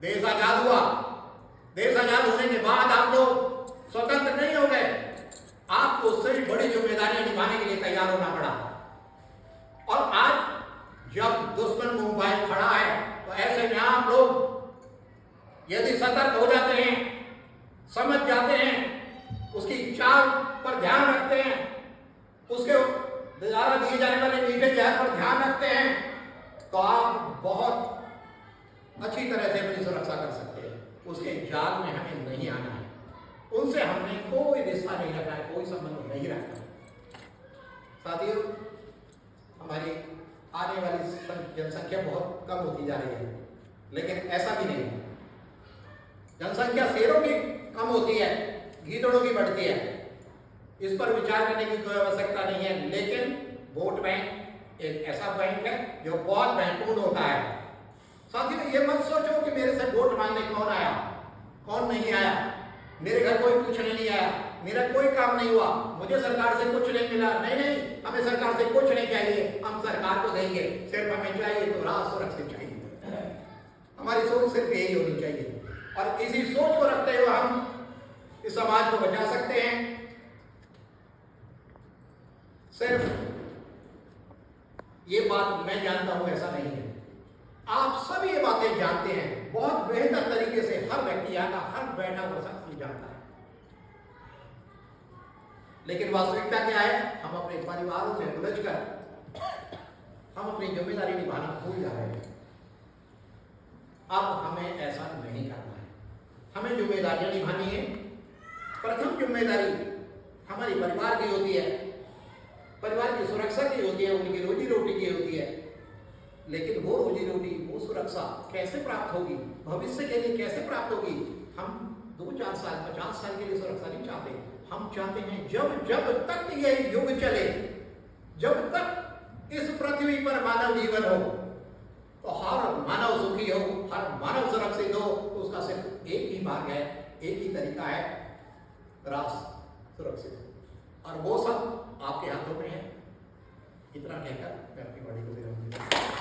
देश आजाद हुआ, देश आजाद होने के बाद आप लोग स्वतंत्र नहीं हो गए, आपको उससे भी बड़ी जिम्मेदारियां निभाने के लिए तैयार होना पड़ा। और आज जब दुश्मन मुंह भाई खड़ा है तो ऐसे में आप लोग यदि सतर्क हो जाते हैं, समझ जाते हैं, उसकी चाल पर ध्यान रखते हैं, उसके द्वारा दिए जाने वाले मीठे जहर पर ध्यान रखते हैं, तो आप बहुत अच्छी तरह से अपनी सुरक्षा कर सकते हैं। उसके जाल में हमें नहीं आना है, उनसे हमने कोई रिश्ता नहीं रखना है, कोई संबंध नहीं रखना। साथियों, हमारी आने वाली जनसंख्या बहुत कम होती जा रही है, लेकिन ऐसा भी नहीं है। जनसंख्या शेरों की कम होती है, गीदड़ों की बढ़ती है, इस पर विचार करने की कोई आवश्यकता नहीं है। लेकिन वोट बैंक एक ऐसा बैंक है जो बहुत महत्वपूर्ण होता है। साथियों, ये मत सोचो कि मेरे से वोट मांगने कौन आया कौन नहीं आया, मेरे घर कोई पूछने नहीं आया, मेरा कोई काम नहीं हुआ, मुझे सरकार से कुछ नहीं मिला। नहीं नहीं, हमें सरकार से कुछ नहीं चाहिए, हम सरकार को देंगे, सिर्फ हमें चाहिए तो राष्ट्र सुरक्षित चाहिए। हमारी सोच सिर्फ यही होनी चाहिए, और इसी सोच को रखते हुए हम इस समाज को बचा सकते हैं। सिर्फ ये बात मैं जानता हूं ऐसा नहीं है, आप सभी ये बातें जानते हैं बहुत बेहतर तरीके से। हर व्यक्ति आता, हर बैठा हुआ शख्स जानता है, लेकिन वास्तविकता क्या है, हम अपने परिवारों में उलझकर हम अपनी जिम्मेदारी निभाना भूल जा रहे हैं। अब हमें ऐसा नहीं करना है, हमें जिम्मेदारियां निभानी है। प्रथम जिम्मेदारी हमारी परिवार की होती है, परिवार की सुरक्षा की होती है, उनकी रोजी रोटी की होती है। लेकिन वो रोजी रोटी, वो सुरक्षा कैसे प्राप्त होगी, भविष्य के लिए कैसे प्राप्त होगी? हम 2-4 साल 50 साल के लिए सुरक्षा नहीं चाहते, हम चाहते हैं जब तक ये युग चले, जब तक इस पृथ्वी पर मानव जीवन हो, तो हर मानव सुखी हो, हर मानव सुरक्षित हो। तो उसका सिर्फ एक ही मार्ग है, एक ही तरीका है, राष्ट्र सुरक्षित हो, और वो सब आपके हाथों में है। इतना कहकर मैं अपनी बड़ी को विराम दूंगा।